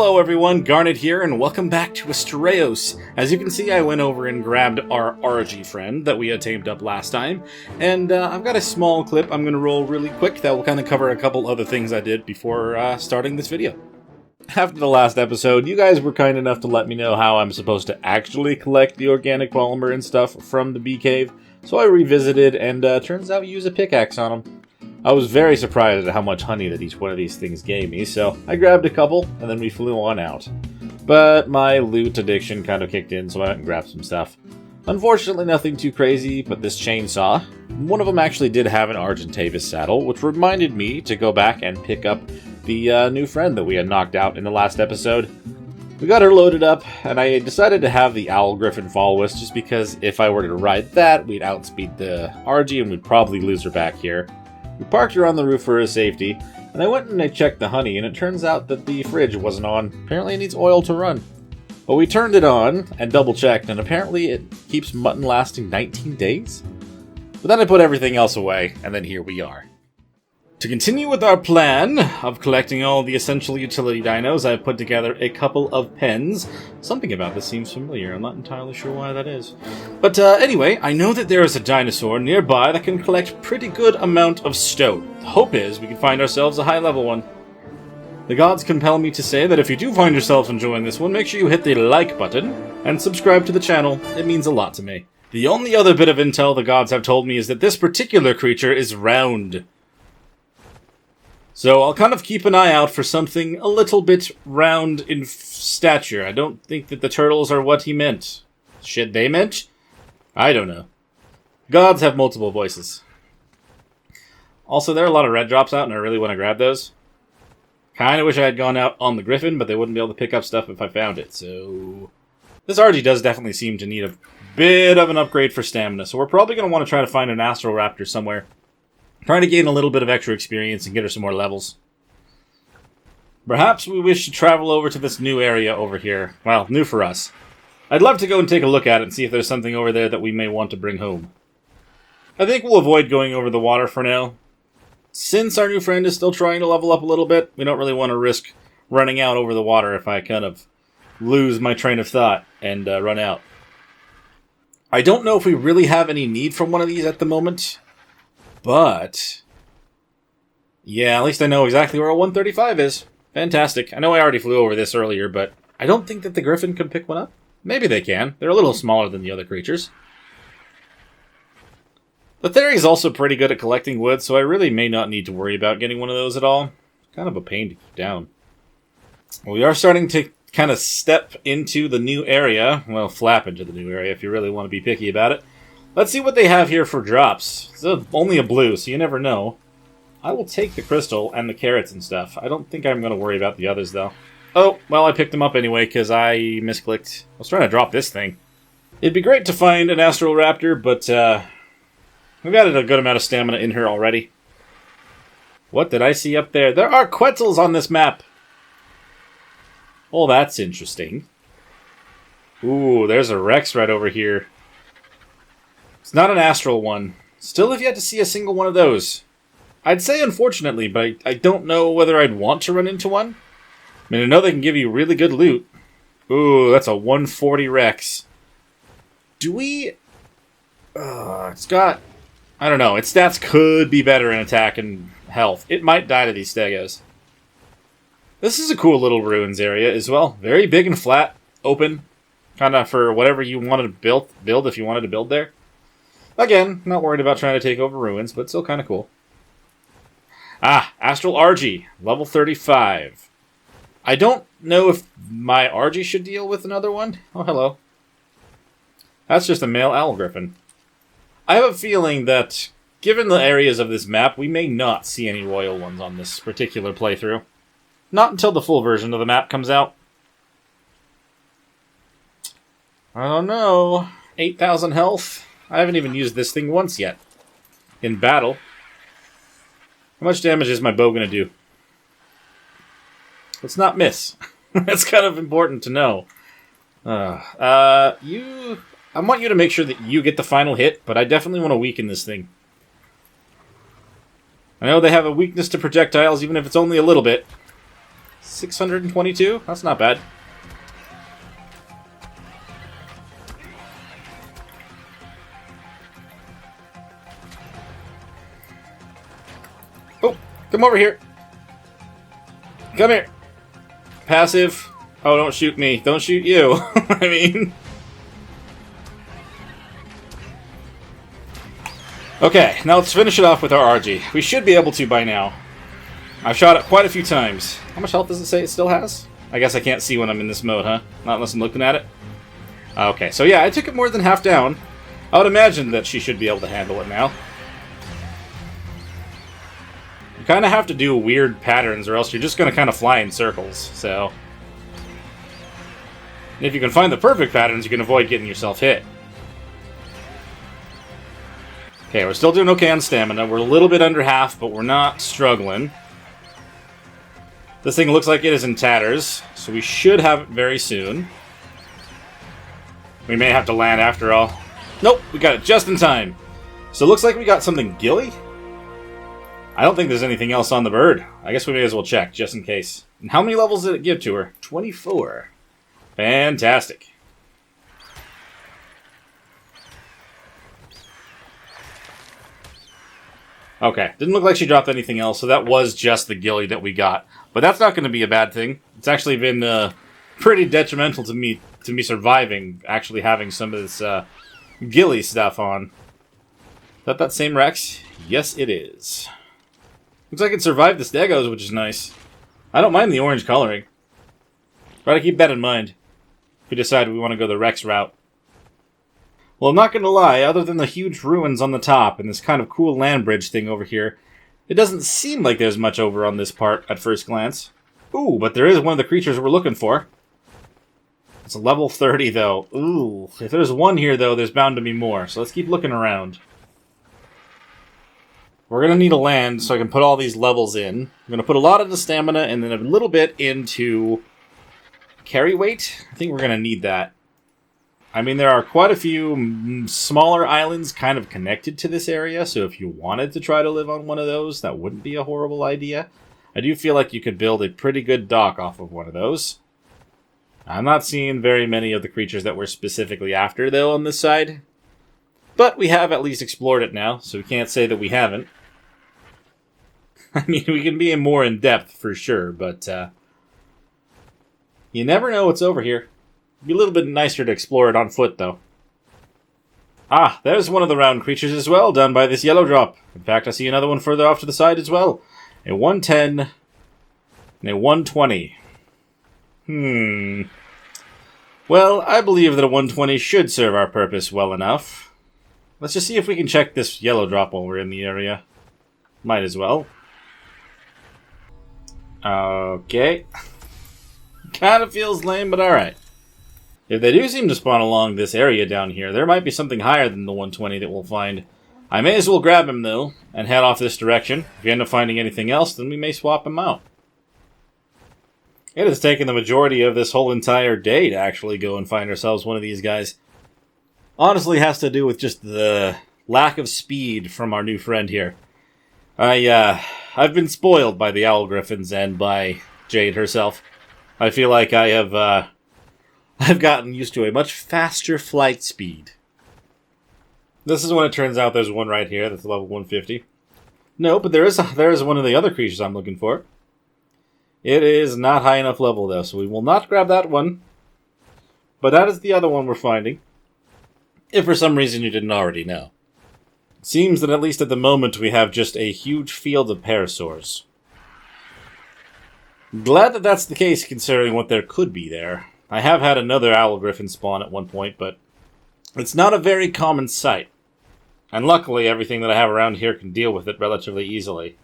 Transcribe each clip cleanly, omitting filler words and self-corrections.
Hello everyone, Garnet here, and welcome back to Astraeos. As you can see, I went over and grabbed our RG friend that we had tamed up last time, and I've got a small clip I'm going to roll really quick that will kind of cover a couple other things I did before starting this video. After the last episode, you guys were kind enough to let me know how I'm supposed to actually collect the organic polymer and stuff from the bee cave, so I revisited, and turns out you use a pickaxe on them. I was very surprised at how much honey that each one of these things gave me, so I grabbed a couple, and then we flew on out. But my loot addiction kind of kicked in, so I went and grabbed some stuff. Unfortunately, nothing too crazy, but this chainsaw. One of them actually did have an Argentavis saddle, which reminded me to go back and pick up the new friend that we had knocked out in the last episode. We got her loaded up, and I decided to have the Owl Griffin follow us, just because if I were to ride that, we'd outspeed the RG and we'd probably lose her back here. We parked her on the roof for her safety, and I went and I checked the honey, and it turns out that the fridge wasn't on. Apparently it needs oil to run. But we turned it on and double-checked, and apparently it keeps mutton lasting 19 days? But then I put everything else away, and then here we are. To continue with our plan of collecting all the essential utility dinos, I've put together a couple of pens. Something about this seems familiar, I'm not entirely sure why that is. But anyway, I know that there is a dinosaur nearby that can collect pretty good amount of stone. The hope is we can find ourselves a high-level one. The gods compel me to say that if you do find yourselves enjoying this one, make sure you hit the like button and subscribe to the channel. It means a lot to me. The only other bit of intel the gods have told me is that this particular creature is round. So I'll kind of keep an eye out for something a little bit round in stature. I don't think that the turtles are what he meant. Shit they meant? I don't know. Gods have multiple voices. Also, there are a lot of red drops out, and I really want to grab those. Kind of wish I had gone out on the Griffin, but they wouldn't be able to pick up stuff if I found it, so... This RG does definitely seem to need a bit of an upgrade for stamina, so we're probably going to want to try to find an Astral Raptor somewhere. Trying to gain a little bit of extra experience and get her some more levels. Perhaps we wish to travel over to this new area over here. Well, new for us. I'd love to go and take a look at it and see if there's something over there that we may want to bring home. I think we'll avoid going over the water for now. Since our new friend is still trying to level up a little bit, we don't really want to risk running out over the water if I kind of lose my train of thought and run out. I don't know if we really have any need for one of these at the moment. But, yeah, at least I know exactly where a 135 is. Fantastic. I know I already flew over this earlier, but I don't think that the Griffin can pick one up. Maybe they can. They're a little smaller than the other creatures. The Theory is also pretty good at collecting wood, so I really may not need to worry about getting one of those at all. Kind of a pain to keep down. We are starting to kind of step into the new area. Well, flap into the new area if you really want to be picky about it. Let's see what they have here for drops. It's only a blue, so you never know. I will take the crystal and the carrots and stuff. I don't think I'm going to worry about the others, though. Oh, well, I picked them up anyway, because I misclicked. I was trying to drop this thing. It'd be great to find an Astral Raptor, but we've added a good amount of stamina in her already. What did I see up there? There are Quetzals on this map! Oh, that's interesting. Ooh, there's a Rex right over here. It's not an astral one. Still have yet to see a single one of those. I'd say unfortunately, but I don't know whether I'd want to run into one. I mean, I know they can give you really good loot. Ooh, that's a 140 Rex. Do we... it's got... I don't know, its stats could be better in attack and health. It might die to these stegos. This is a cool little ruins area as well. Very big and flat, open. Kind of for whatever you wanted to build if you wanted to build there. Again, not worried about trying to take over ruins, but still kind of cool. Ah, Astral RG, level 35. I don't know if my RG should deal with another one. Oh, hello. That's just a male owl griffin. I have a feeling that, given the areas of this map, we may not see any royal ones on this particular playthrough. Not until the full version of the map comes out. I don't know. 8,000 health. I haven't even used this thing once yet. In battle. How much damage is my bow going to do? Let's not miss. That's kind of important to know. I want you to make sure that you get the final hit, but I definitely want to weaken this thing. I know they have a weakness to projectiles, even if it's only a little bit. 622? That's not bad. Oh, come over here. Come here. Passive. Oh, don't shoot me. Don't shoot you. I mean... Okay, now let's finish it off with our RG. We should be able to by now. I've shot it quite a few times. How much health does it say it still has? I guess I can't see when I'm in this mode, huh? Not unless I'm looking at it. Okay, so yeah, I took it more than half down. I would imagine that she should be able to handle it now. You kind of have to do weird patterns or else you're just going to kind of fly in circles, so... And if you can find the perfect patterns, you can avoid getting yourself hit. Okay, we're still doing okay on stamina. We're a little bit under half, but we're not struggling. This thing looks like it is in tatters, so we should have it very soon. We may have to land after all. Nope, we got it just in time. So it looks like we got something gilly? I don't think there's anything else on the bird. I guess we may as well check, just in case. And how many levels did it give to her? 24. Fantastic. Okay, didn't look like she dropped anything else, so that was just the gilly that we got. But that's not going to be a bad thing. It's actually been pretty detrimental to me surviving, actually having some of this gilly stuff on. Is that same Rex? Yes, it is. Looks like it survived the Stegos, which is nice. I don't mind the orange coloring. Try to keep that in mind if we decide we want to go the Rex route. Well, I'm not going to lie, other than the huge ruins on the top and this kind of cool land bridge thing over here, it doesn't seem like there's much over on this part at first glance. Ooh, but there is one of the creatures we're looking for. It's a level 30, though. Ooh, if there's one here, though, there's bound to be more, so let's keep looking around. We're going to need a land so I can put all these levels in. I'm going to put a lot into stamina and then a little bit into carry weight. I think we're going to need that. I mean, there are quite a few smaller islands kind of connected to this area, so if you wanted to try to live on one of those, that wouldn't be a horrible idea. I do feel like you could build a pretty good dock off of one of those. I'm not seeing very many of the creatures that we're specifically after, though, on this side. But we have at least explored it now, so we can't say that we haven't. I mean, we can be more in depth for sure, but you never know what's over here. It'd be a little bit nicer to explore it on foot, though. Ah, there's one of the round creatures as well, down by this yellow drop. In fact, I see another one further off to the side as well. A 110 and a 120. Well, I believe that a 120 should serve our purpose well enough. Let's just see if we can check this yellow drop while we're in the area. Might as well. Okay. Kind of feels lame, but alright. If they do seem to spawn along this area down here, there might be something higher than the 120 that we'll find. I may as well grab him, though, and head off this direction. If we end up finding anything else, then we may swap him out. It has taken the majority of this whole entire day to actually go and find ourselves one of these guys. Honestly, has to do with just the lack of speed from our new friend here. I've been spoiled by the Owl Griffins and by Jade herself. I feel like I have, I've gotten used to a much faster flight speed. This is when it turns out there's one right here that's level 150. No, but there is one of the other creatures I'm looking for. It is not high enough level, though, so we will not grab that one. But that is the other one we're finding. If for some reason you didn't already know. It seems that at least at the moment we have just a huge field of parasaurs. Glad that that's the case, considering what there could be there. I have had another owl griffin spawn at one point, but it's not a very common sight. And luckily, everything that I have around here can deal with it relatively easily.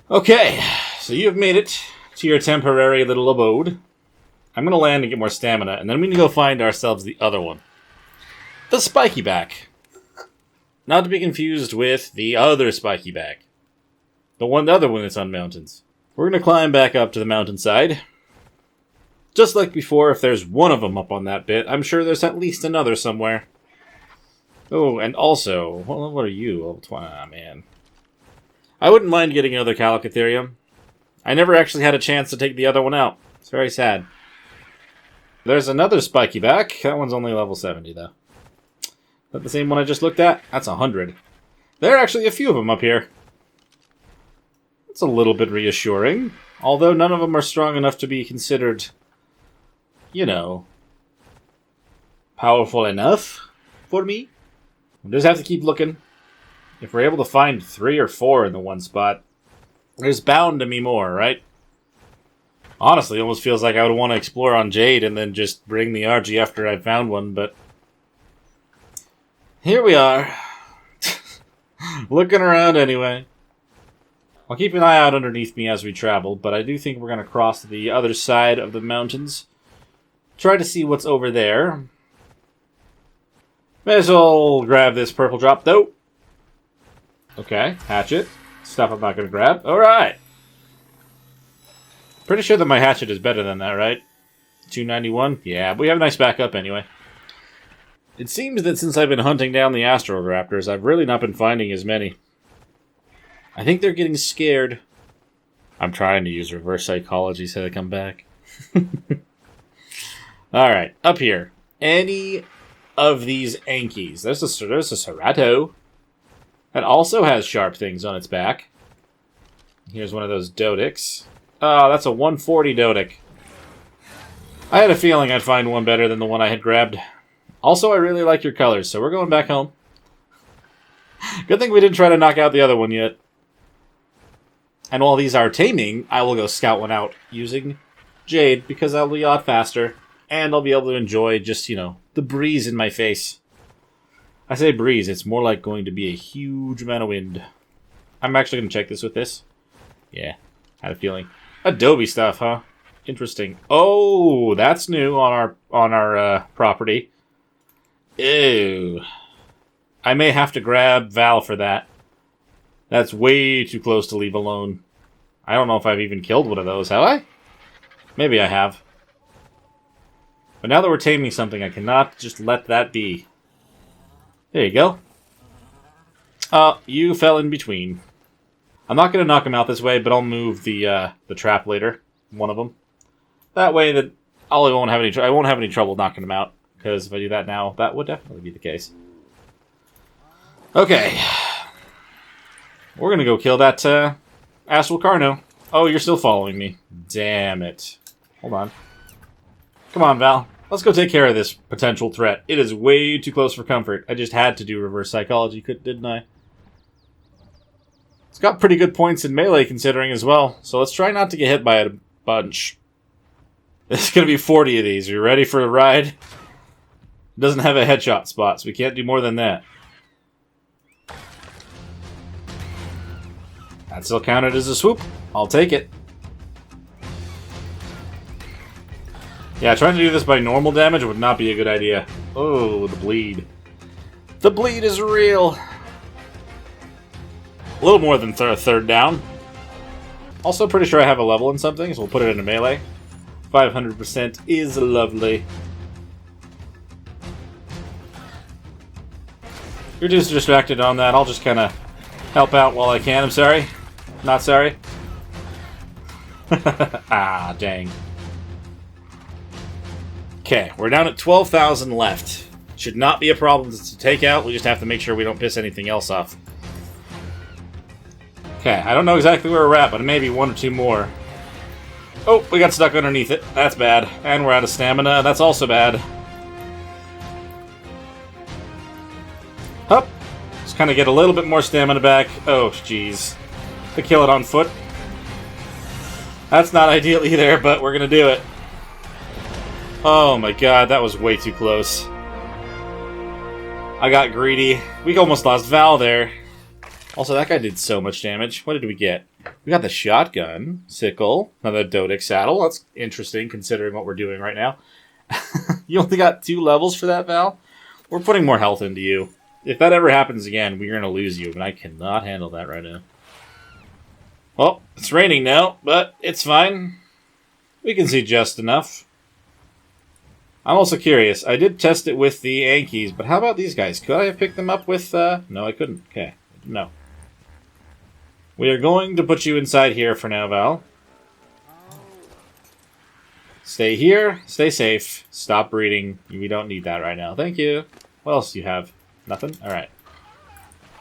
Okay, so you have made it to your temporary little abode. I'm going to land and get more stamina, and then we need to go find ourselves the other one. The spiky back. Not to be confused with the other spiky back. The other one that's on mountains. We're going to climb back up to the mountainside. Just like before, if there's one of them up on that bit, I'm sure there's at least another somewhere. Oh, and also, well, what are you? Oh, man. I wouldn't mind getting another Calicotherium. I never actually had a chance to take the other one out. It's very sad. There's another spiky back. That one's only level 70, though. Is that the same one I just looked at? That's 100. There are actually a few of them up here. It's a little bit reassuring. Although none of them are strong enough to be considered, you know, powerful enough for me. We'll just have to keep looking. If we're able to find 3 or 4 in the one spot, there's bound to be more, right? Honestly, it almost feels like I would want to explore on Jade and then just bring the RG after I found one, but here we are. Looking around anyway. I'll keep an eye out underneath me as we travel, but I do think we're going to cross to the other side of the mountains. Try to see what's over there. May as well grab this purple drop, though. Okay, hatchet. Stuff I'm not going to grab. Alright. Pretty sure that my hatchet is better than that, right? 291? Yeah, but we have a nice backup anyway. It seems that since I've been hunting down the Astroraptors, I've really not been finding as many. I think they're getting scared. I'm trying to use reverse psychology so they come back. Alright, up here. Any of these Ankies. There's a Cerato that also has sharp things on its back. Here's one of those Dodics. Oh, that's a 140 Dodic. I had a feeling I'd find one better than the one I had grabbed. Also, I really like your colors, so we're going back home. Good thing we didn't try to knock out the other one yet. And while these are taming, I will go scout one out using Jade, because I'll be a lot faster, and I'll be able to enjoy just, you know, the breeze in my face. I say breeze, it's more like going to be a huge amount of wind. I'm actually going to check this with this. Yeah, had a feeling. Adobe stuff, huh? Interesting. Oh, that's new on our property. Ew. I may have to grab Val for that. That's way too close to leave alone. I don't know if I've even killed one of those, have I? Maybe I have. But now that we're taming something, I cannot just let that be. There you go. You fell in between. I'm not going to knock him out this way, but I'll move the trap later. One of them. That way that I won't have any trouble knocking him out. Because if I do that now, that would definitely be the case. Okay. We're going to go kill that Astral Carno. Oh, you're still following me. Damn it. Hold on. Come on, Val. Let's go take care of this potential threat. It is way too close for comfort. I just had to do reverse psychology, didn't I? It's got pretty good points in melee considering as well. So let's try not to get hit by it a bunch. There's going to be 40 of these. Are you ready for the ride? It doesn't have a headshot spot, so we can't do more than that. That still counted as a swoop. I'll take it. Yeah, trying to do this by normal damage would not be a good idea. Oh, the bleed. The bleed is real. A little more than third down. Also pretty sure I have a level in something, so we'll put it in a melee. 500% is lovely. You're just distracted on that. I'll just kind of help out while I can. I'm sorry. Not sorry. Ah, dang. Okay, we're down at 12,000 left. Should not be a problem to take out. We just have to make sure we don't piss anything else off. Okay, I don't know exactly where we're at, but maybe 1 or 2 more. Oh, we got stuck underneath it. That's bad. And we're out of stamina. That's also bad. Hup. Just kind of get a little bit more stamina back. Oh, jeez. To kill it on foot. That's not ideal either, but we're going to do it. Oh my god, that was way too close. I got greedy. We almost lost Val there. Also, that guy did so much damage. What did we get? We got the shotgun, sickle, another Dodic saddle. That's interesting considering what we're doing right now. You only got 2 levels for that, Val? We're putting more health into you. If that ever happens again, we're going to lose you, and I cannot handle that right now. Well, it's raining now, but it's fine. We can see just enough. I'm also curious. I did test it with the Ankies, but how about these guys? Could I have picked them up with... No, I couldn't. Okay. No. We are going to put you inside here for now, Val. Stay here. Stay safe. Stop breeding. We don't need that right now. Thank you. What else do you have? Nothing? Alright.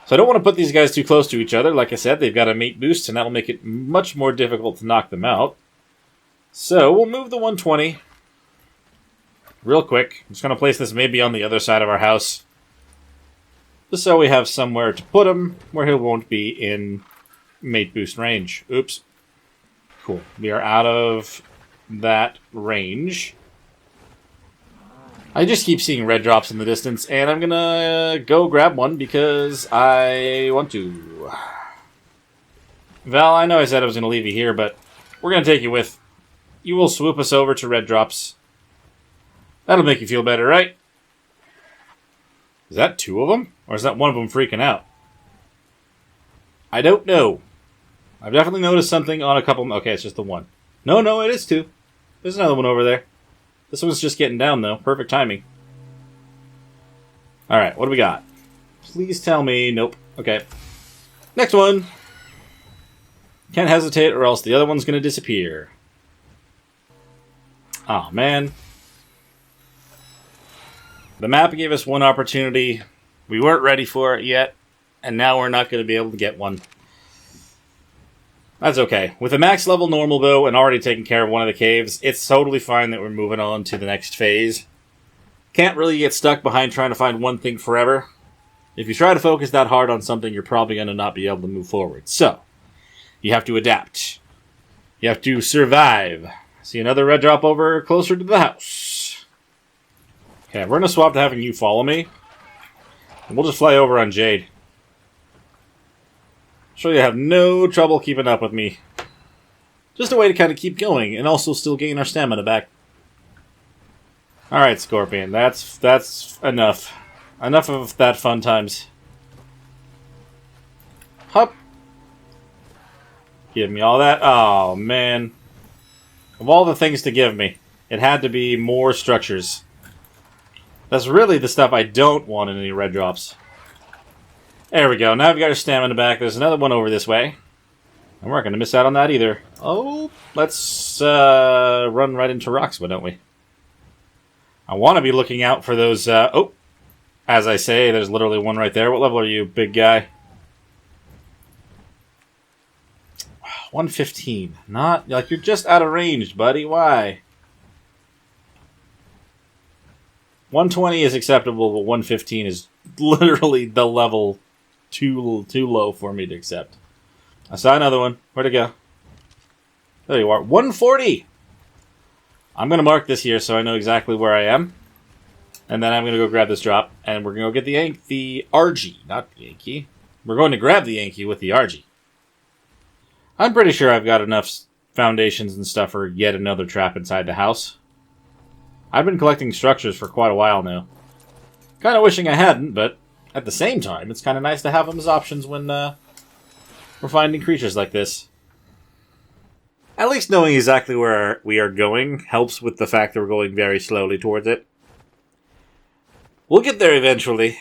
So I don't want to put these guys too close to each other. Like I said, they've got a mate boost, and that will make it much more difficult to knock them out. So we'll move the 120 real quick. I'm just going to place this maybe on the other side of our house, just so we have somewhere to put him where he won't be in mate boost range. Oops. Cool. We are out of that range. I just keep seeing red drops in the distance, and I'm gonna go grab one because I want to. Val, I know I said I was gonna leave you here, but we're gonna take you with. You will swoop us over to red drops. That'll make you feel better, right? Is that two of them? Or is that one of them freaking out? I don't know. I've definitely noticed something on a couple. Okay, it's just the one. No, it is two. There's another one over there. This one's just getting down, though. Perfect timing. Alright, what do we got? Please tell me. Nope. Okay. Next one. Can't hesitate, or else the other one's going to disappear. Aw, man. The map gave us one opportunity. We weren't ready for it yet, and now we're not going to be able to get one. That's okay. With a max level normal bow and already taking care of one of the caves, it's totally fine that we're moving on to the next phase. Can't really get stuck behind trying to find one thing forever. If you try to focus that hard on something, you're probably going to not be able to move forward. So, you have to adapt. You have to survive. See another red drop over closer to the house. Okay, we're going to swap to having you follow me. And we'll just fly over on Jade. Sure you have no trouble keeping up with me. Just a way to kind of keep going, and also still gain our stamina back. Alright, Scorpion, that's enough. Enough of that fun times. Hup. Give me all that. Oh, man. Of all the things to give me, it had to be more structures. That's really the stuff I don't want in any red drops. There we go. Now we've got our stamina back. There's another one over this way. And we're not going to miss out on that either. Oh, let's run right into rocks, why don't we? I want to be looking out for those... oh, as I say, there's literally one right there. What level are you, big guy? 115. Not... like, you're just out of range, buddy. Why? 120 is acceptable, but 115 is literally the level too low for me to accept. I saw another one. Where'd it go? There you are. 140! I'm going to mark this here so I know exactly where I am. And then I'm going to go grab this drop. And we're going to go get the RG. Not the Yankee. We're going to grab the Yankee with the RG. I'm pretty sure I've got enough foundations and stuff for yet another trap inside the house. I've been collecting structures for quite a while now. Kind of wishing I hadn't, but at the same time, it's kind of nice to have them as options when we're finding creatures like this. At least knowing exactly where we are going helps with the fact that we're going very slowly towards it. We'll get there eventually.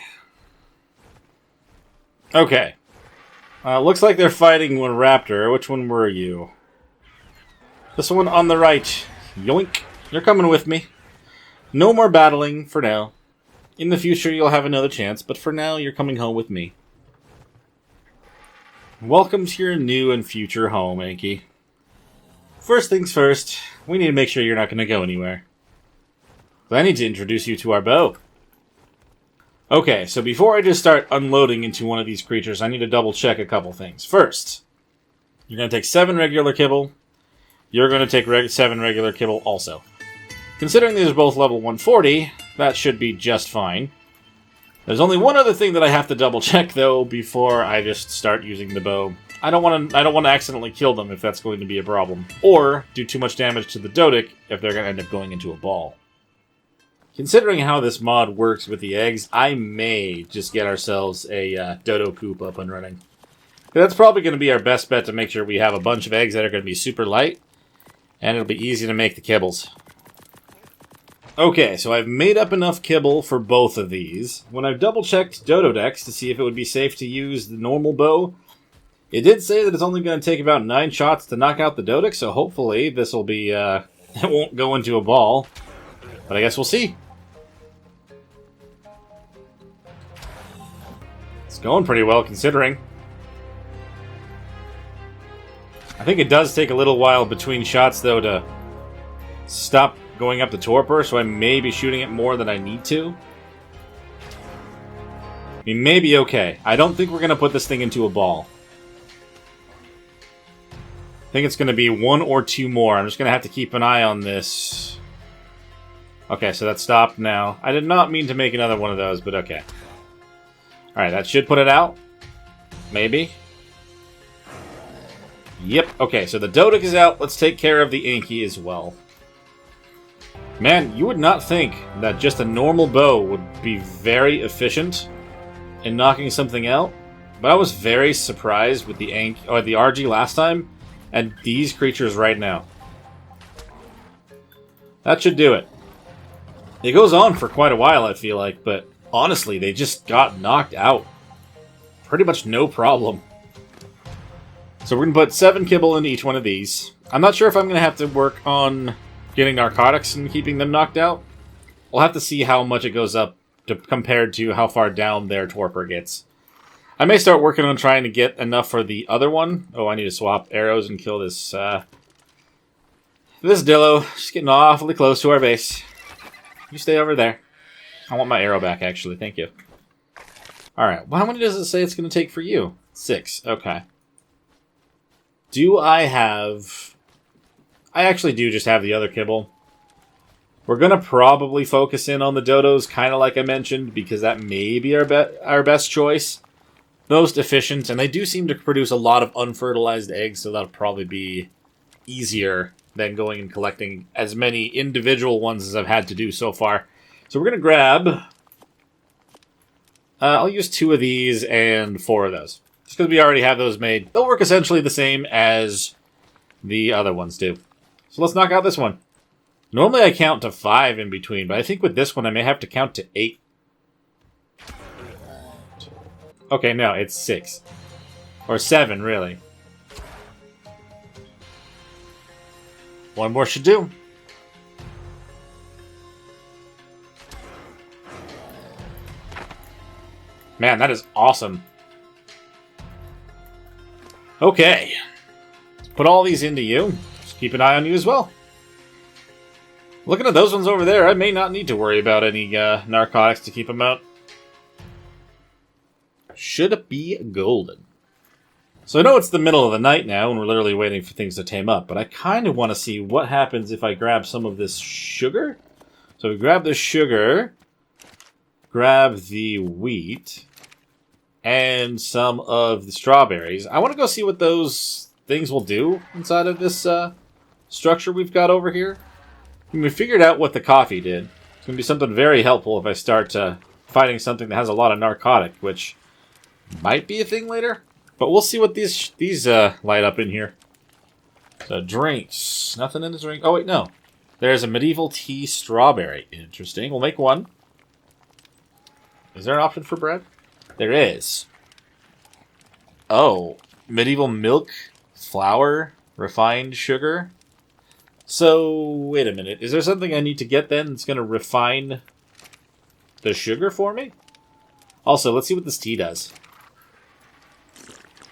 Okay. Looks like they're fighting one raptor. Which one were you? This one on the right. Yoink. You're coming with me. No more battling for now. In the future, you'll have another chance, but for now, you're coming home with me. Welcome to your new and future home, Anki. First things first, we need to make sure you're not going to go anywhere. I need to introduce you to our bow. Okay, so before I just start unloading into one of these creatures, I need to double check a couple things. First, you're going to take 7 regular kibble. You're going to take 7 regular kibble also. Considering these are both level 140, that should be just fine. There's only one other thing that I have to double check though before I just start using the bow. I don't want to accidentally kill them if that's going to be a problem, or do too much damage to the Dodic if they're going to end up going into a ball. Considering how this mod works with the eggs, I may just get ourselves a Dodo Coop up and running. That's probably going to be our best bet to make sure we have a bunch of eggs that are going to be super light, and it'll be easy to make the kibbles. Okay, so I've made up enough kibble for both of these. When I've double-checked Dodo decks to see if it would be safe to use the normal bow, it did say that it's only going to take about 9 shots to knock out the Dodic, so hopefully this will be it won't go into a ball. But I guess we'll see. It's going pretty well, considering. I think it does take a little while between shots, though, to stop going up the torpor, so I may be shooting it more than I need to. We may be okay. I don't think we're going to put this thing into a ball. I think it's going to be 1 or 2 more. I'm just going to have to keep an eye on this. Okay, so that stopped now. I did not mean to make another one of those, but okay. Alright, that should put it out. Maybe. Yep, okay, so the Dodic is out. Let's take care of the Inky as well. Man, you would not think that just a normal bow would be very efficient in knocking something out, but I was very surprised with the RG last time, and these creatures right now. That should do it. It goes on for quite a while, I feel like, but honestly, they just got knocked out. Pretty much no problem. So we're going to put 7 kibble into each one of these. I'm not sure if I'm going to have to work on getting narcotics and keeping them knocked out. We'll have to see how much it goes up compared to how far down their torpor gets. I may start working on trying to get enough for the other one. Oh, I need to swap arrows and kill this this Dillo. Just getting awfully close to our base. You stay over there. I want my arrow back, actually. Thank you. Alright, well, how many does it say it's going to take for you? 6. Okay. Do I have... I actually do just have the other kibble. We're going to probably focus in on the dodos, kind of like I mentioned, because that may be our best choice. Most efficient, and they do seem to produce a lot of unfertilized eggs, so that'll probably be easier than going and collecting as many individual ones as I've had to do so far. So we're going to grab... I'll use 2 of these and 4 of those. Just because we already have those made. They'll work essentially the same as the other ones do. So let's knock out this one. Normally I count to 5 in between, but I think with this one I may have to count to 8. Okay, no, it's 6. Or 7, really. One more should do. Man, that is awesome. Okay. Let's put all these into you. Just keep an eye on you as well. Looking at those ones over there, I may not need to worry about any narcotics to keep them out. Should be golden. So I know it's the middle of the night now, and we're literally waiting for things to tame up, but I kind of want to see what happens if I grab some of this sugar. So we grab the sugar, grab the wheat, and some of the strawberries. I want to go see what those things will do inside of this structure we've got over here. And we figured out what the coffee did. It's going to be something very helpful if I start fighting something that has a lot of narcotic, which might be a thing later. But we'll see what these light up in here. So drinks. Nothing in the drink. Oh, wait, no. There's a medieval tea strawberry. Interesting. We'll make one. Is there an option for bread? There is. Oh. Medieval milk, flour, refined sugar. So, wait a minute. Is there something I need to get then that's going to refine the sugar for me? Also, let's see what this tea does.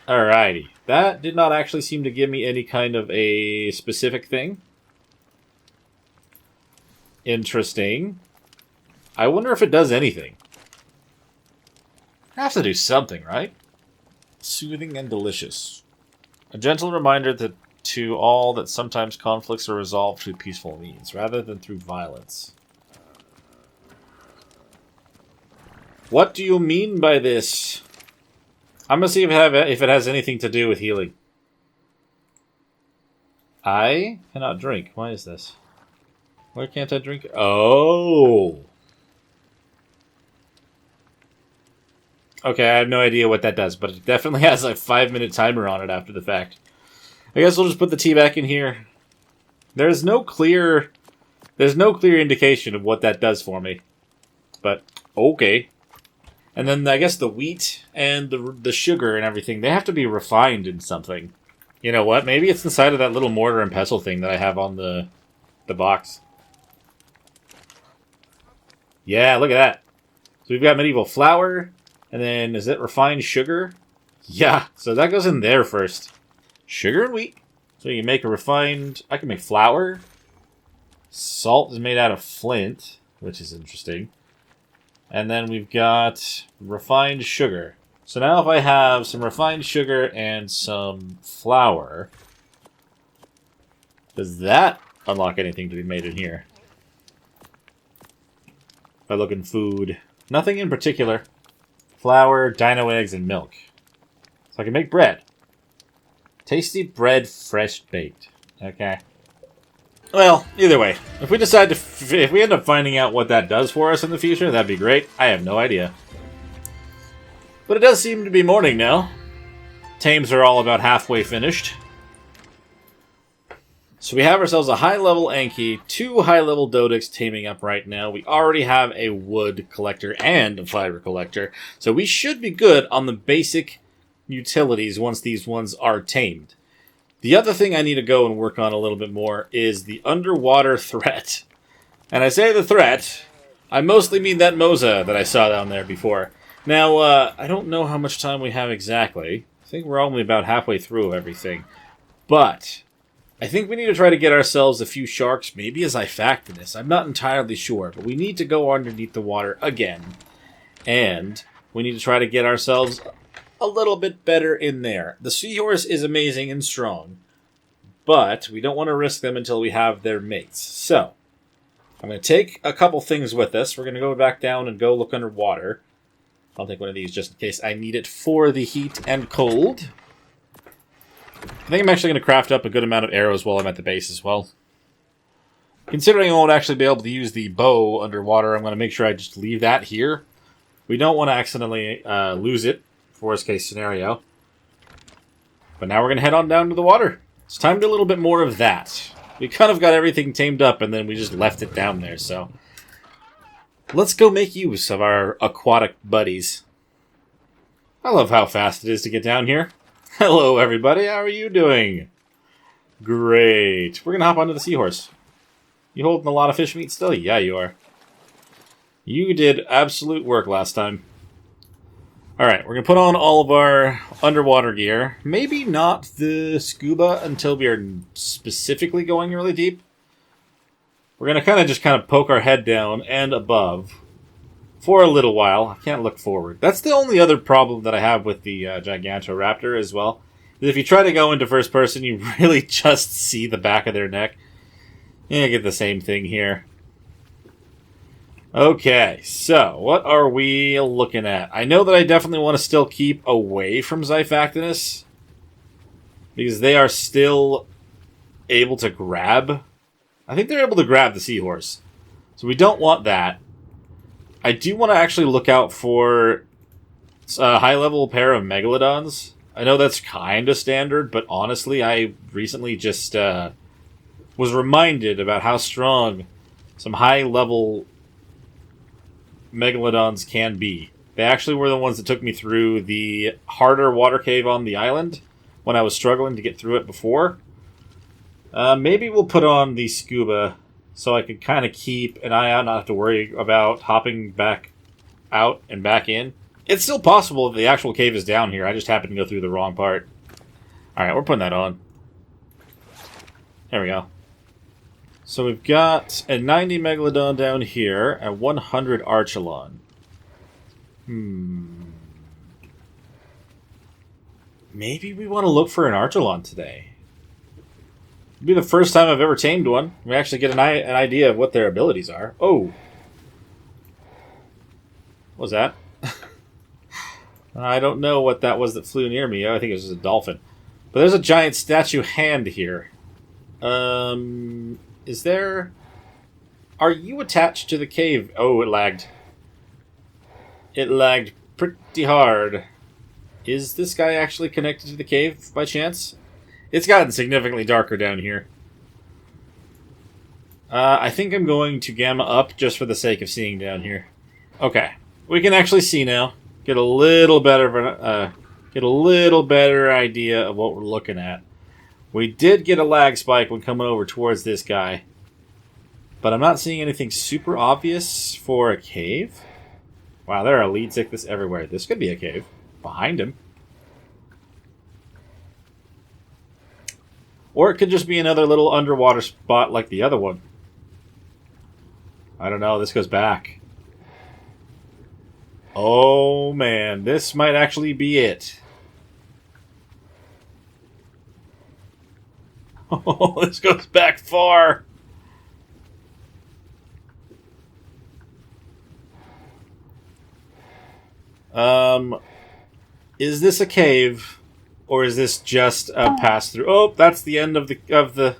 Alrighty. That did not actually seem to give me any kind of a specific thing. Interesting. I wonder if it does anything. It has to do something, right? Soothing and delicious. A gentle reminder to all that sometimes conflicts are resolved through peaceful means, rather than through violence. What do you mean by this? I'm going to see if it has anything to do with healing. I cannot drink. Why is this? Why can't I drink? Oh! Okay, I have no idea what that does, but it definitely has a 5-minute timer on it after the fact. I guess we'll just put the tea back in here. There's no clear indication of what that does for me. But, okay. And then I guess the wheat and the sugar and everything, they have to be refined in something. You know what? Maybe it's inside of that little mortar and pestle thing that I have on the the box. Yeah, look at that. So we've got medieval flour, and then is it refined sugar? Yeah, so that goes in there first. Sugar and wheat. So you can make a refined... I can make flour. Salt is made out of flint, which is interesting. And then we've got refined sugar. So now if I have some refined sugar and some flour, does that unlock anything to be made in here? By looking food. Nothing in particular. Flour, dino eggs, and milk. So I can make bread. Tasty bread, fresh baked. Okay. Well, either way, if we decide to, if we end up finding out what that does for us in the future, that'd be great. I have no idea. But it does seem to be morning now. Tames are all about halfway finished. So we have ourselves a high-level Anki, 2 high-level Dodix taming up right now. We already have a wood collector and a fiber collector. So we should be good on the basic utilities once these ones are tamed. The other thing I need to go and work on a little bit more is the underwater threat. And I say the threat, I mostly mean that Moza that I saw down there before. Now, I don't know how much time we have exactly. I think we're only about halfway through everything. But I think we need to try to get ourselves a few sharks, maybe as Iphaactinus. I'm not entirely sure, but we need to go underneath the water again. And we need to try to get ourselves a little bit better in there. The seahorse is amazing and strong, but we don't want to risk them until we have their mates. So, I'm going to take a couple things with us. We're going to go back down and go look underwater. I'll take one of these just in case I need it for the heat and cold. I think I'm actually going to craft up a good amount of arrows while I'm at the base as well. Considering I won't actually be able to use the bow underwater, I'm going to make sure I just leave that here. We don't want to accidentally lose it. Worst case scenario. But now we're going to head on down to the water. It's time to do a little bit more of that. We kind of got everything tamed up and then we just left it down there, so let's go make use of our aquatic buddies. I love how fast it is to get down here. Hello everybody, how are you doing? Great. We're going to hop onto the seahorse. You holding a lot of fish meat still? Yeah, you are. You did absolute work last time. Alright, we're going to put on all of our underwater gear. Maybe not the scuba until we are specifically going really deep. We're going to just poke our head down and above for a little while. I can't look forward. That's the only other problem that I have with the Gigantoraptor as well. Is if you try to go into first person, you really just see the back of their neck. You get the same thing here. Okay, so what are we looking at? I know that I definitely want to still keep away from Iphaactinus because they are still able to grab. I think they're able to grab the seahorse. So we don't want that. I do want to actually look out for a high-level pair of Megalodons. I know that's kind of standard, but honestly, I recently just was reminded about how strong some high-level Megalodons can be. They actually were the ones that took me through the harder water cave on the island when I was struggling to get through it before. Maybe we'll put on the scuba so I can kind of keep an eye out, not have to worry about hopping back out and back in. It's still possible that the actual cave is down here. I just happened to go through the wrong part. Alright, we're putting that on. There we go. So we've got a 90 Megalodon down here, a 100 Archelon. Maybe we want to look for an Archelon today. It'll be the first time I've ever tamed one. We actually get an idea of what their abilities are. Oh! What was that? I don't know what that was that flew near me. I think it was just a dolphin. But there's a giant statue hand here. Is there... Are you attached to the cave? Oh, it lagged. It lagged pretty hard. Is this guy actually connected to the cave by chance? It's gotten significantly darker down here. I think I'm going to gamma up just for the sake of seeing down here. Okay. We can actually see now. Get a little better idea of what we're looking at. We did get a lag spike when coming over towards this guy. But I'm not seeing anything super obvious for a cave. Wow, there are lead sickness everywhere. This could be a cave. Behind him. Or it could just be another little underwater spot like the other one. I don't know. This goes back. Oh, man. This might actually be it. Oh, this goes back far. Is this a cave, or is this just a pass-through? Oh, that's the end of the...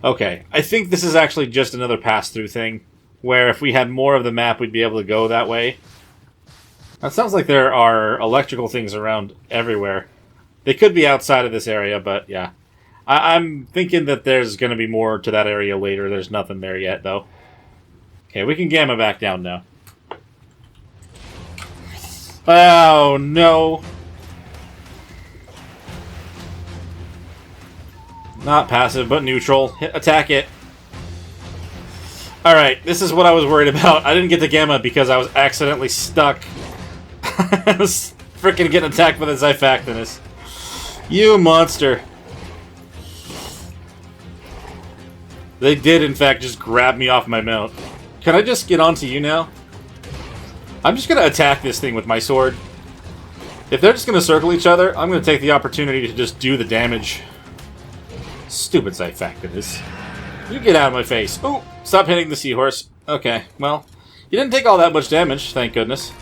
Okay, I think this is actually just another pass-through thing, where if we had more of the map, we'd be able to go that way. That sounds like there are electrical things around everywhere. They could be outside of this area, but yeah. I'm thinking that there's going to be more to that area later. There's nothing there yet, though. Okay, we can gamma back down now. Oh, no. Not passive, but neutral. Attack it. Alright, this is what I was worried about. I didn't get the gamma because I was accidentally stuck. I was freaking getting attacked by the Xiphactinus. You monster. They did, in fact, just grab me off my mount. Can I just get onto you now? I'm just going to attack this thing with my sword. If they're just going to circle each other, I'm going to take the opportunity to just do the damage. Stupid Xiphactinus. You get out of my face. Oh, stop hitting the seahorse. Okay, well, you didn't take all that much damage, thank goodness.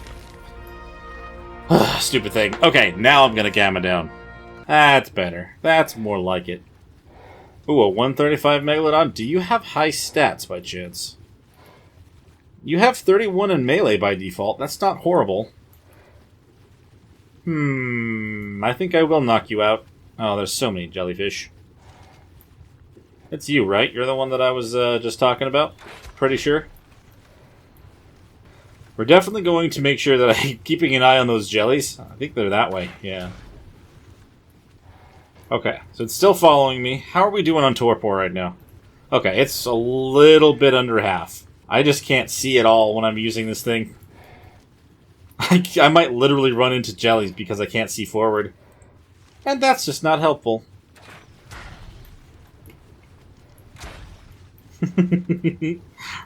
Stupid thing. Okay, now I'm going to gamma down. That's better. That's more like it. Ooh, a 135 Megalodon. Do you have high stats by chance? You have 31 in melee by default. That's not horrible. I think I will knock you out. Oh, there's so many jellyfish. It's you, right? You're the one that I was just talking about? Pretty sure. We're definitely going to make sure that I'm keeping an eye on those jellies. I think they're that way, yeah. Okay, so it's still following me. How are we doing on torpor right now? Okay, it's a little bit under half. I just can't see it all when I'm using this thing. I might literally run into jellies because I can't see forward. And that's just not helpful.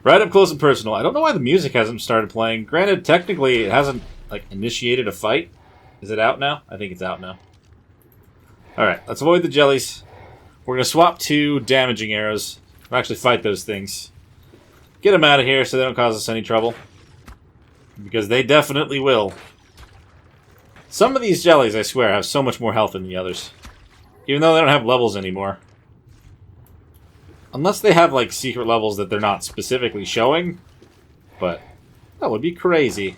Right up close and personal. I don't know why the music hasn't started playing. Granted, technically it hasn't initiated a fight. Is it out now? I think it's out now. Alright, let's avoid the jellies. We're going to swap to damaging arrows. We'll actually fight those things. Get them out of here so they don't cause us any trouble. Because they definitely will. Some of these jellies, I swear, have so much more health than the others. Even though they don't have levels anymore. Unless they have, secret levels that they're not specifically showing. But that would be crazy.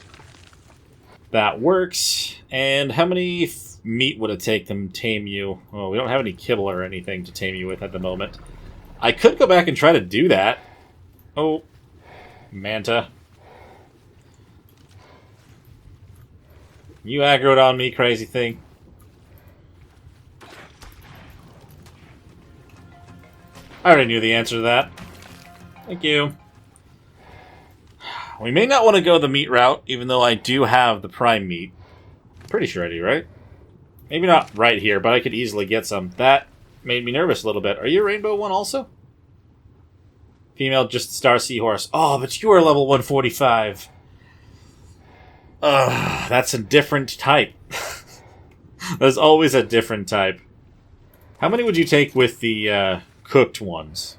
That works. And how many meat would it take to tame you? Oh, we don't have any kibble or anything to tame you with at the moment. I could go back and try to do that. Oh. Manta. You aggroed on me, crazy thing. I already knew the answer to that. Thank you. We may not want to go the meat route, even though I do have the prime meat. Pretty sure I do, right? Maybe not right here, but I could easily get some. That made me nervous a little bit. Are you a rainbow one also? Female, just star seahorse. Oh, but you are level 145. Ugh, that's a different type. There's always a different type. How many would you take with the cooked ones?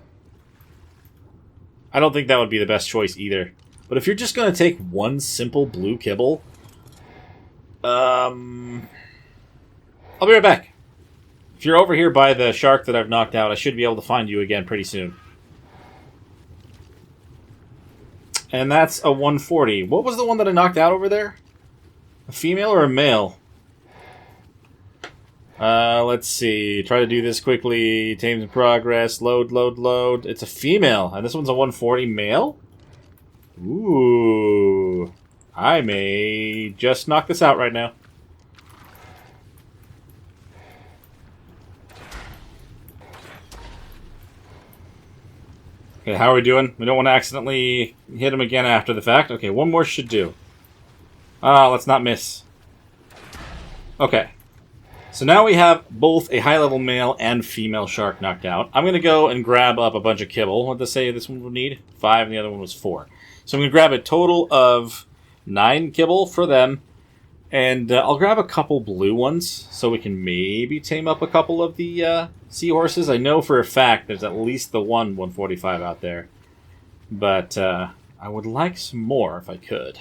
I don't think that would be the best choice either. But if you're just going to take one simple blue kibble... I'll be right back. If you're over here by the shark that I've knocked out, I should be able to find you again pretty soon. And that's a 140. What was the one that I knocked out over there? A female or a male? Let's see. Try to do this quickly. Tames in progress. Load, load, load. It's a female. And this one's a 140 male? Ooh. I may just knock this out right now. Okay, how are we doing? We don't want to accidentally hit him again after the fact. Okay, one more should do. Let's not miss. Okay. So now we have both a high-level male and female shark knocked out. I'm going to go and grab up a bunch of kibble. What did they say this one would need? 5, and the other one was 4. So I'm going to grab a total of 9 kibble for them. And I'll grab a couple blue ones, so we can maybe tame up a couple of the seahorses. I know for a fact there's at least the one 145 out there. But I would like some more if I could.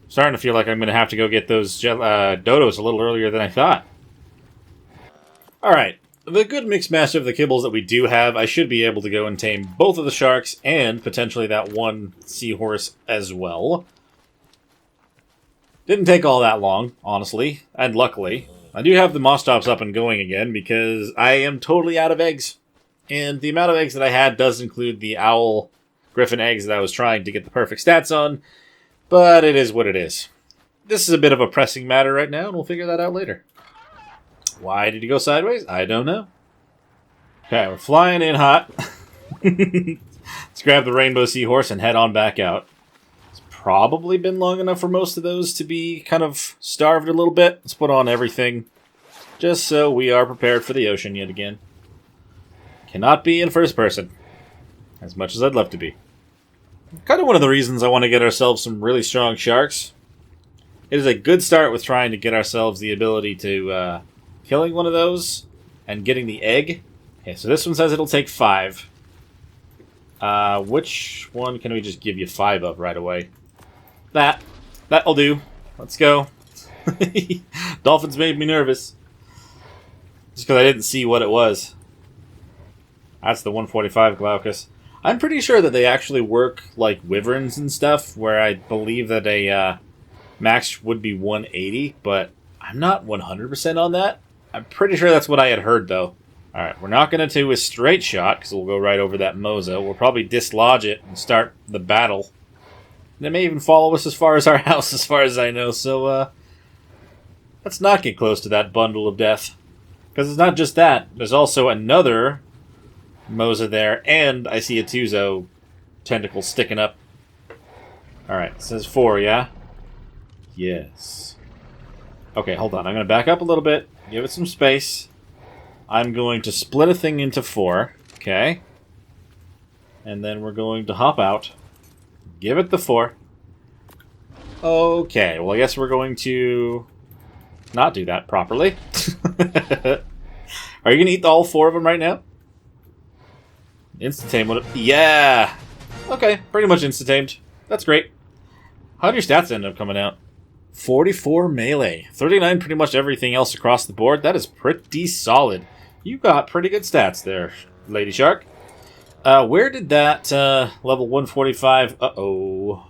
Starting to feel like I'm going to have to go get those dodos a little earlier than I thought. Alright, the good mix master of the kibbles that we do have, I should be able to go and tame both of the sharks and potentially that one seahorse as well. Didn't take all that long, honestly, and luckily. I do have the moss tops up and going again because I am totally out of eggs. And the amount of eggs that I had does include the owl griffin eggs that I was trying to get the perfect stats on. But it is what it is. This is a bit of a pressing matter right now, and we'll figure that out later. Why did he go sideways? I don't know. Okay, we're flying in hot. Let's grab the rainbow seahorse and head on back out. It's probably been long enough for most of those to be kind of starved a little bit. Let's put on everything, just so we are prepared for the ocean yet again. Cannot be in first person, as much as I'd love to be. Kind of one of the reasons I want to get ourselves some really strong sharks. It is a good start with trying to get ourselves the ability to killing one of those and getting the egg. Okay, so this one says it'll take 5. Which one can we just give you 5 of right away? That'll do. Let's go. Dolphins made me nervous. Just because I didn't see what it was. That's the 145 Glaucus. I'm pretty sure that they actually work like wyverns and stuff, where I believe that a max would be 180, but I'm not 100% on that. I'm pretty sure that's what I had heard, though. Alright, we're not going to do a straight shot, because we'll go right over that Moza. We'll probably dislodge it and start the battle. They may even follow us as far as our house, as far as I know, so let's not get close to that bundle of death. Because it's not just that. There's also another Moza there, and I see a Tuzo tentacle sticking up. Alright, it says 4, yeah? Yes. Okay, hold on. I'm going to back up a little bit, give it some space. I'm going to split a thing into 4, okay? And then we're going to hop out, give it the 4. Okay, well I guess we're going to not do that properly. Are you going to eat all 4 of them right now? Insta-tame would have... Yeah! Okay, pretty much insta-tamed. That's great. How did your stats end up coming out? 44 melee. 39 pretty much everything else across the board. That is pretty solid. You got pretty good stats there, Lady Shark. Where did that level 145... Uh-oh.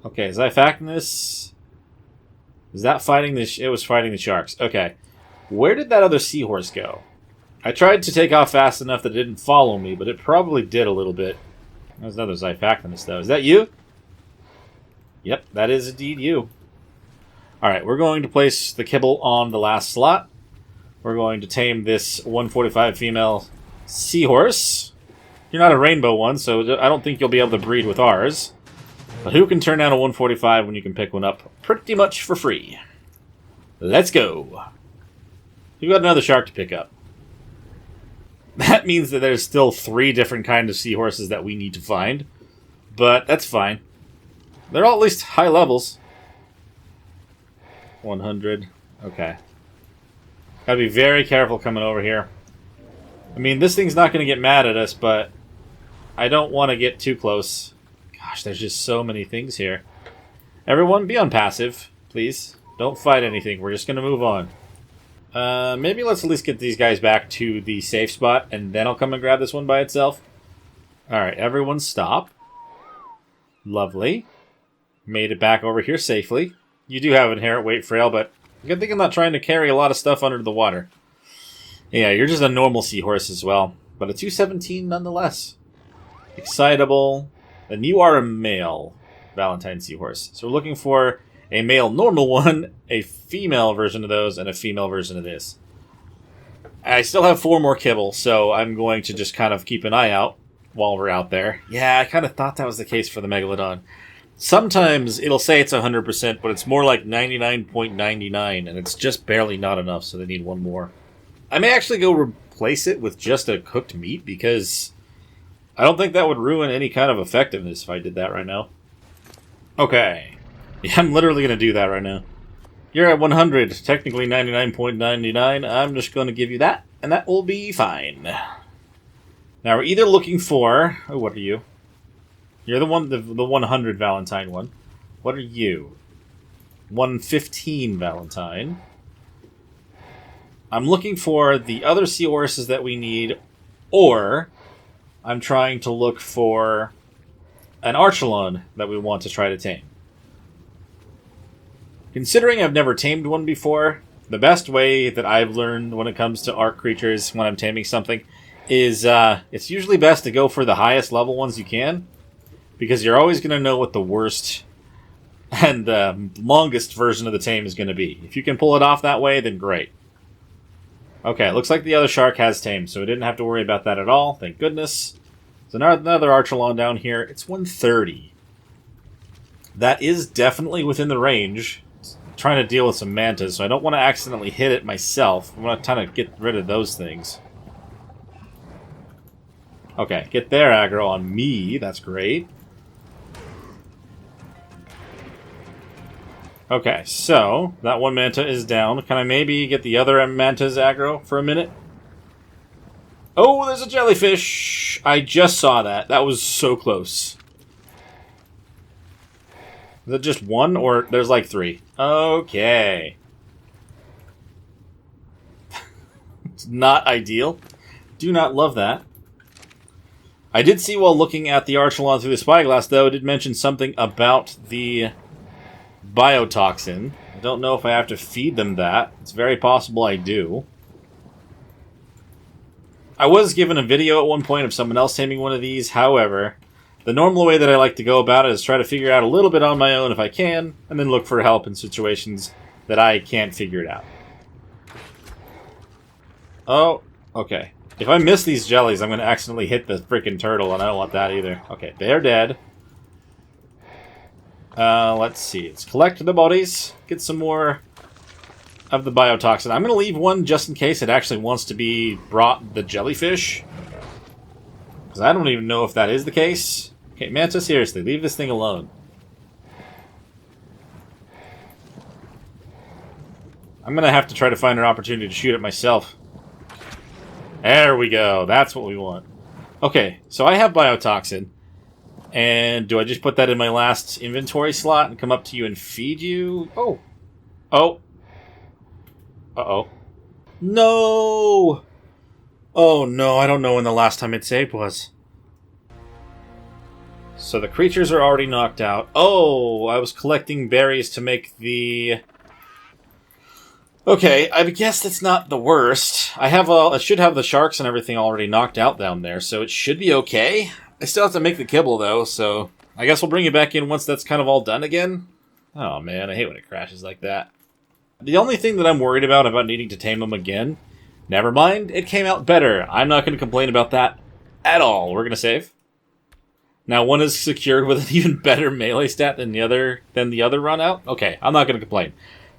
Okay, is that facting this? Is that fighting the... It was fighting the sharks. Okay. Where did that other seahorse go? I tried to take off fast enough that it didn't follow me, but it probably did a little bit. There's another Zyphactinus, though. Is that you? Yep, that is indeed you. Alright, we're going to place the kibble on the last slot. We're going to tame this 145 female seahorse. You're not a rainbow one, so I don't think you'll be able to breed with ours. But who can turn down a 145 when you can pick one up pretty much for free? Let's go. We've got another shark to pick up. That means that there's still 3 different kinds of seahorses that we need to find. But that's fine. They're all at least high levels. 100. Okay. Gotta be very careful coming over here. I mean, this thing's not going to get mad at us, but I don't want to get too close. Gosh, there's just so many things here. Everyone, be on passive, please. Don't fight anything. We're just going to move on. Maybe let's at least get these guys back to the safe spot, and then I'll come and grab this one by itself. Alright, everyone stop. Lovely. Made it back over here safely. You do have inherent weight frail, but good thing I'm not trying to carry a lot of stuff under the water. Yeah, you're just a normal seahorse as well, but a 217 nonetheless. Excitable. And you are a male Valentine seahorse. So we're looking for a male normal one, a female version of those, and a female version of this. I still have 4 more kibble, so I'm going to just kind of keep an eye out while we're out there. Yeah, I kind of thought that was the case for the Megalodon. Sometimes it'll say it's 100%, but it's more like 99.99, and it's just barely not enough, so they need 1 more. I may actually go replace it with just a cooked meat, because I don't think that would ruin any kind of effectiveness if I did that right now. Okay. Yeah, I'm literally going to do that right now. You're at 100, technically 99.99. I'm just going to give you that, and that will be fine. Now, we're either looking for... Oh, what are you? You're the 100 Valentine one. What are you? 115 Valentine. I'm looking for the other seahorses that we need, or I'm trying to look for an Archelon that we want to try to tame. Considering I've never tamed one before, the best way that I've learned when it comes to ARK creatures when I'm taming something is it's usually best to go for the highest level ones you can, because you're always going to know what the worst and longest version of the tame is going to be. If you can pull it off that way, then great. Okay, looks like the other shark has tamed, so we didn't have to worry about that at all, thank goodness. So another Archelon down here. It's 130. That is definitely within the range. Trying to deal with some mantas, so I don't want to accidentally hit it myself. I want to kind of get rid of those things. Okay, get their aggro on me. That's great. Okay, so that one manta is down. Can I maybe get the other manta's aggro for a minute? Oh, there's a jellyfish! I just saw that. That was so close. Is it just one, or there's like 3? Okay. It's not ideal. Do not love that. I did see while looking at the Archelon through the spyglass, though, it did mention something about the biotoxin. I don't know if I have to feed them that. It's very possible I do. I was given a video at one point of someone else taming one of these, however... The normal way that I like to go about it is try to figure out a little bit on my own if I can, and then look for help in situations that I can't figure it out. Oh, okay. If I miss these jellies, I'm going to accidentally hit the freaking turtle, and I don't want that either. Okay, they're dead. Let's see. Let's collect the bodies, get some more of the biotoxin. I'm going to leave one just in case it actually wants to be brought the jellyfish. Because I don't even know if that is the case. Okay, Manta, seriously, leave this thing alone. I'm going to have to try to find an opportunity to shoot it myself. There we go. That's what we want. Okay, so I have biotoxin. And do I just put that in my last inventory slot and come up to you and feed you? Oh. Oh. Uh-oh. No! Oh no, I don't know when the last time it saved was. So the creatures are already knocked out. Oh, I was collecting berries to make the... Okay, I guess that's not the worst. I should have the sharks and everything already knocked out down there, so it should be okay. I still have to make the kibble, though, so I guess we'll bring it back in once that's kind of all done again. Oh man, I hate when it crashes like that. The only thing that I'm worried about needing to tame them again... Never mind, it came out better. I'm not going to complain about that at all. We're going to save. Now, one is secured with an even better melee stat than the other run out. Okay, I'm not going to complain.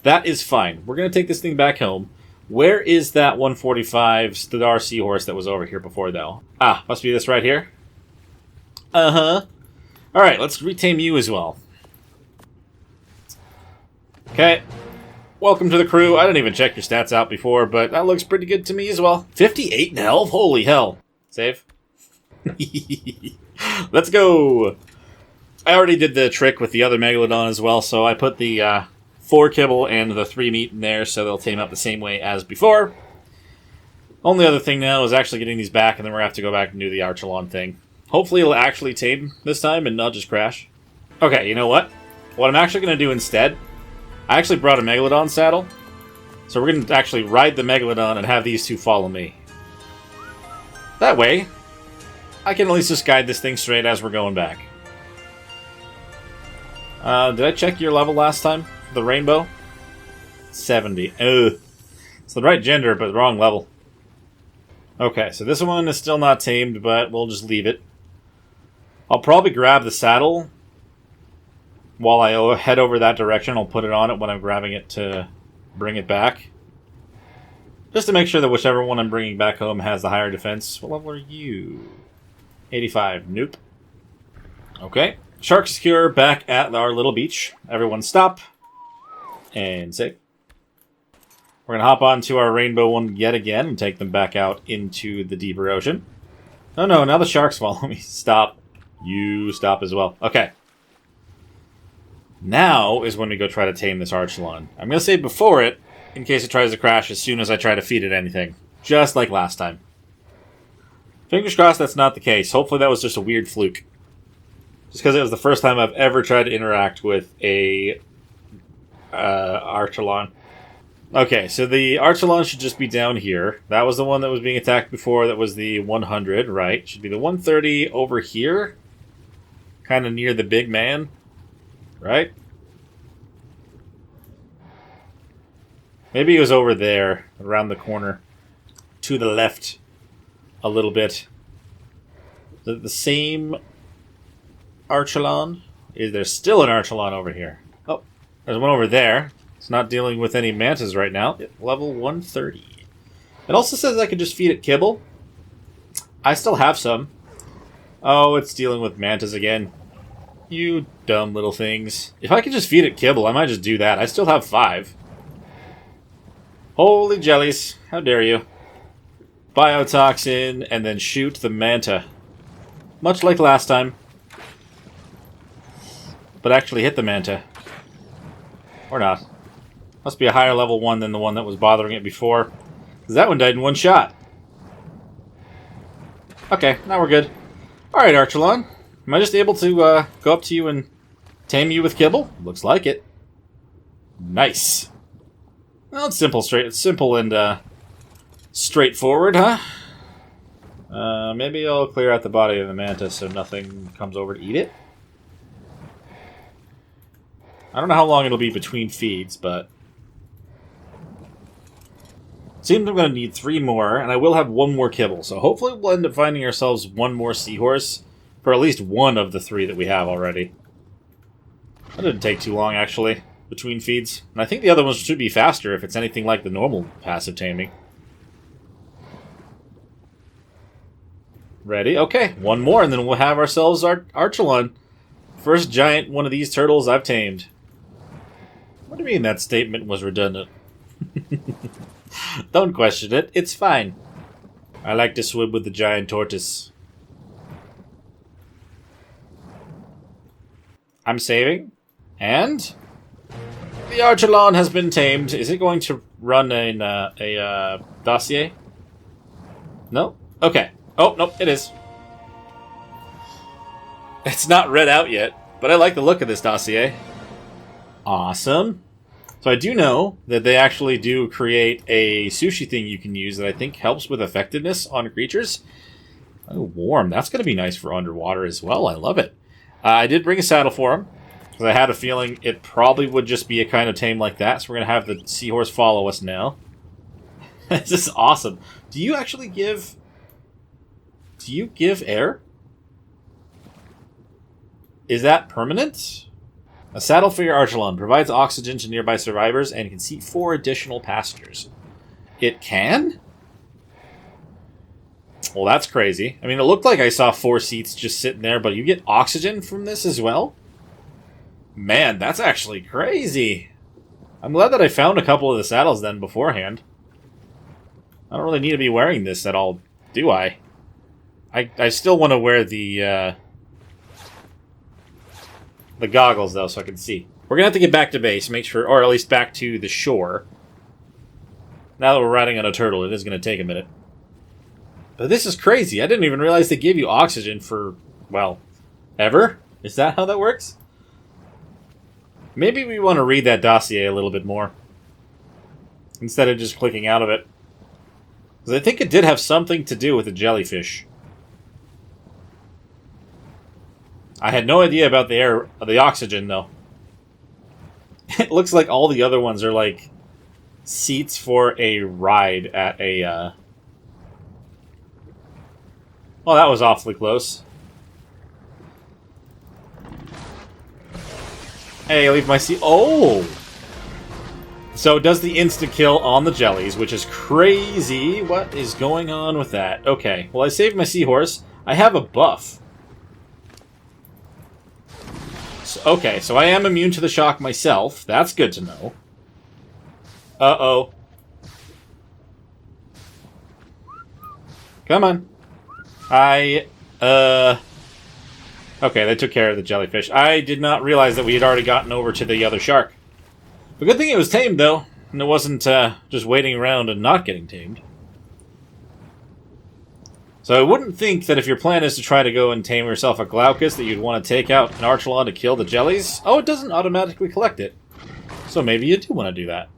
That is fine. We're going to take this thing back home. Where is that 145 Star Seahorse that was over here before, though? Ah, must be this right here. Uh-huh. Alright, let's retame you as well. Okay. Welcome to the crew. I didn't even check your stats out before, but that looks pretty good to me as well. 58 in health? Holy hell. Save. Let's go. I already did the trick with the other Megalodon as well, so I put the 4 kibble and the 3 meat in there, so they'll tame up the same way as before. Only other thing now is actually getting these back, and then we're going to have to go back and do the Archelon thing. Hopefully it'll actually tame this time and not just crash. Okay, you know what? What I'm actually going to do instead... I actually brought a Megalodon saddle, so we're going to actually ride the Megalodon and have these two follow me. That way, I can at least just guide this thing straight as we're going back. Did I check your level last time? For the rainbow? 70. Ugh. It's the right gender, but the wrong level. Okay, so this one is still not tamed, but we'll just leave it. I'll probably grab the saddle while I head over that direction. I'll put it on it when I'm grabbing it to bring it back. Just to make sure that whichever one I'm bringing back home has the higher defense. What level are you? 85. Nope. Okay. Shark secure back at our little beach. Everyone stop. And save. We're going to hop onto our rainbow one yet again and take them back out into the deeper ocean. Oh no, now the sharks follow me. Stop. You stop as well. Okay. Now is when we go try to tame this Archelon. I'm going to save before it, in case it tries to crash as soon as I try to feed it anything. Just like last time. Fingers crossed that's not the case. Hopefully that was just a weird fluke. Just because it was the first time I've ever tried to interact with a Archelon. Okay, so the Archelon should just be down here. That was the one that was being attacked before. That was the 100, right? Should be the 130 over here. Kind of near the big man. Right? Maybe it was over there, around the corner. To the left. A little bit. The same Archelon? Is there still an Archelon over here? Oh, there's one over there. It's not dealing with any mantas right now. Level 130. It also says I can just feed it kibble. I still have some. Oh, it's dealing with mantas again. You dumb little things. If I could just feed it kibble, I might just do that. I still have 5. Holy jellies. How dare you. Biotoxin, and then shoot the manta. Much like last time. But actually hit the manta. Or not. Must be a higher level one than the one that was bothering it before. Because that one died in one shot. Okay, now we're good. Alright, Archelon. Am I just able to go up to you and tame you with kibble? Looks like it. Nice. Well, it's simple, It's simple and straightforward, huh? Maybe I'll clear out the body of the mantis so nothing comes over to eat it. I don't know how long it'll be between feeds, but it seems I'm going to need 3 more, and I will have 1 more kibble. So hopefully we'll end up finding ourselves 1 more seahorse for at least 1 of the 3 that we have already. That didn't take too long, actually, between feeds. And I think the other ones should be faster if it's anything like the normal passive taming. Ready? Okay, 1 more, and then we'll have ourselves our Archelon. First giant one of these turtles I've tamed. What do you mean that statement was redundant? Don't question it. It's fine. I like to swim with the giant tortoise. I'm saving. And the Archelon has been tamed. Is it going to run a dossier? No? Okay. Oh, nope, it is. It's not read out yet, but I like the look of this dossier. Awesome. So I do know that they actually do create a sushi thing you can use that I think helps with effectiveness on creatures. Oh, warm. That's going to be nice for underwater as well. I love it. I did bring a saddle for him, because I had a feeling it probably would just be a kind of tame like that. So we're going to have the seahorse follow us now. This is awesome. Do you actually give... Do you give air? Is that permanent? A saddle for your Archelon provides oxygen to nearby survivors and can seat 4 additional passengers. It can? Well, that's crazy. I mean, it looked like I saw 4 seats just sitting there, but you get oxygen from this as well? Man, that's actually crazy. I'm glad that I found a couple of the saddles then beforehand. I don't really need to be wearing this at all, do I? I still want to wear the goggles, though, so I can see. We're going to have to get back to base, make sure, or at least back to the shore. Now that we're riding on a turtle, it is going to take a minute. But this is crazy. I didn't even realize they give you oxygen for, well, ever? Is that how that works? Maybe we want to read that dossier a little bit more, instead of just clicking out of it. Because I think it did have something to do with the jellyfish. I had no idea about the oxygen, though. It looks like all the other ones are like seats for a ride at a Oh, that was awfully close. Hey, leave my sea. Oh! So it does the insta-kill on the jellies, which is crazy. What is going on with that? Okay, well I saved my seahorse. I have a buff. Okay, so I am immune to the shock myself. That's good to know. Uh-oh. Come on. Okay, they took care of the jellyfish. I did not realize that we had already gotten over to the other shark. A good thing it was tamed, though, and it wasn't just waiting around and not getting tamed. So I wouldn't think that if your plan is to try to go and tame yourself a Glaucus that you'd want to take out an Archelon to kill the jellies. Oh, it doesn't automatically collect it. So maybe you do want to do that.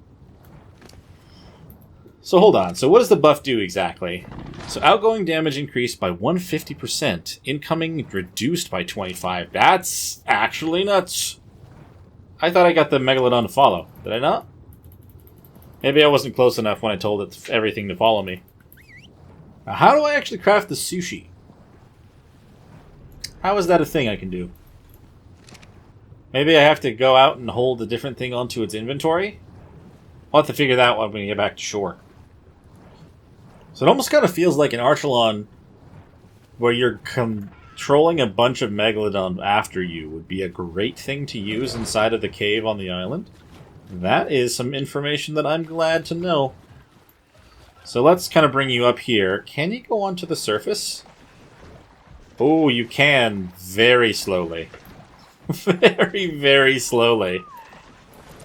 So hold on. So what does the buff do exactly? So outgoing damage increased by 150%. Incoming reduced by 25%. That's actually nuts. I thought I got the Megalodon to follow. Did I not? Maybe I wasn't close enough when I told it everything to follow me. Now, how do I actually craft the sushi? How is that a thing I can do? Maybe I have to go out and hold a different thing onto its inventory? I'll have to figure that out when we get back to shore. So it almost kind of feels like an Archelon where you're controlling a bunch of Megalodon after you would be a great thing to use inside of the cave on the island. That is some information that I'm glad to know. So let's kind of bring you up here. Can you go onto the surface? Oh, you can very slowly. Very, very slowly.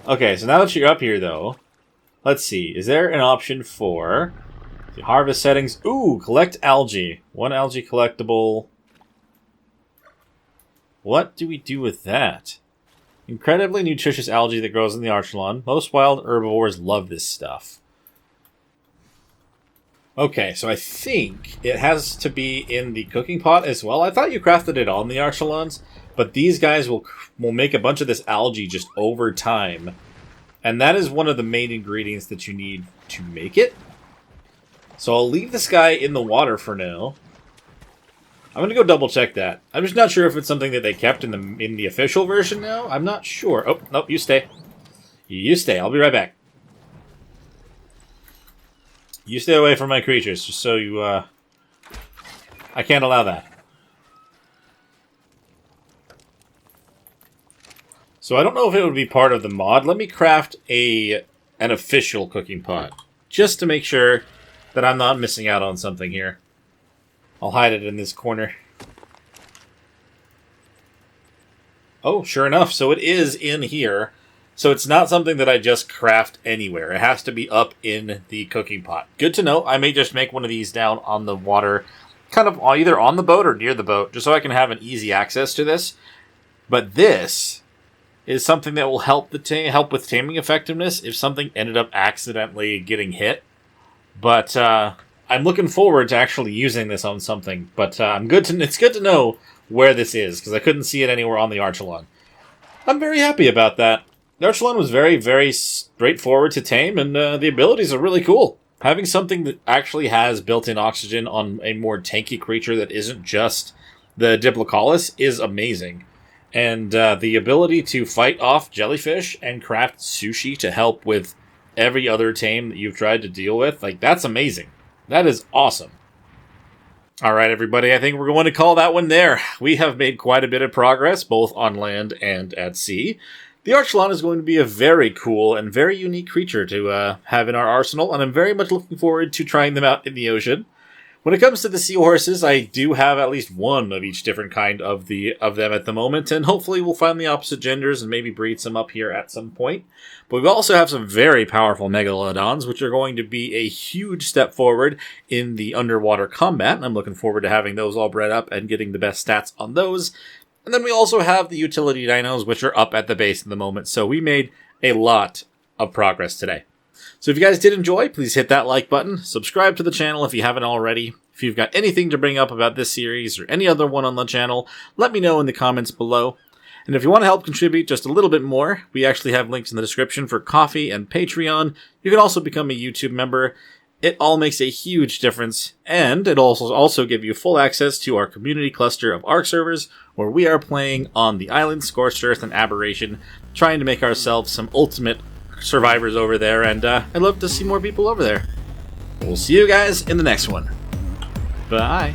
Okay, so now that you're up here, though, let's see. Is there an option for the harvest settings? Ooh, collect algae. 1 algae collectible. What do we do with that? Incredibly nutritious algae that grows in the Archelon. Most wild herbivores love this stuff. Okay, so I think it has to be in the cooking pot as well. I thought you crafted it on the Archelons, but these guys will make a bunch of this algae just over time. And that is one of the main ingredients that you need to make it. So I'll leave this guy in the water for now. I'm going to go double check that. I'm just not sure if it's something that they kept in the official version now. I'm not sure. Oh, nope, you stay. You stay. I'll be right back. You stay away from my creatures, just so you, I can't allow that. So I don't know if it would be part of the mod. Let me craft an official cooking pot, just to make sure that I'm not missing out on something here. I'll hide it in this corner. Oh, sure enough, so it is in here. So it's not something that I just craft anywhere. It has to be up in the cooking pot. Good to know. I may just make one of these down on the water, kind of either on the boat or near the boat, just so I can have an easy access to this. But this is something that will help help with taming effectiveness if something ended up accidentally getting hit. But I'm looking forward to actually using this on something. But it's good to know where this is, because I couldn't see it anywhere on the Archelon. I'm very happy about that. The Archelon was very, very straightforward to tame, and the abilities are really cool. Having something that actually has built-in oxygen on a more tanky creature that isn't just the Diplocaulus is amazing. And the ability to fight off jellyfish and craft sushi to help with every other tame that you've tried to deal with, like, that's amazing. That is awesome. All right, everybody, I think we're going to call that one there. We have made quite a bit of progress, both on land and at sea. The Archelon is going to be a very cool and very unique creature to have in our arsenal, and I'm very much looking forward to trying them out in the ocean. When it comes to the seahorses, I do have at least one of each different kind of them at the moment, and hopefully we'll find the opposite genders and maybe breed some up here at some point. But we also have some very powerful Megalodons, which are going to be a huge step forward in the underwater combat, and I'm looking forward to having those all bred up and getting the best stats on those. And then we also have the utility dinos, which are up at the base at the moment, so we made a lot of progress today. So if you guys did enjoy, please hit that like button, subscribe to the channel if you haven't already. If you've got anything to bring up about this series or any other one on the channel, let me know in the comments below. And if you want to help contribute just a little bit more, we actually have links in the description for Ko-fi and Patreon. You can also become a YouTube member. It all makes a huge difference, and it also give you full access to our community cluster of ARK servers, where we are playing on the island, Scorched Earth, and Aberration, trying to make ourselves some ultimate survivors over there, and I'd love to see more people over there. We'll see you guys in the next one. Bye!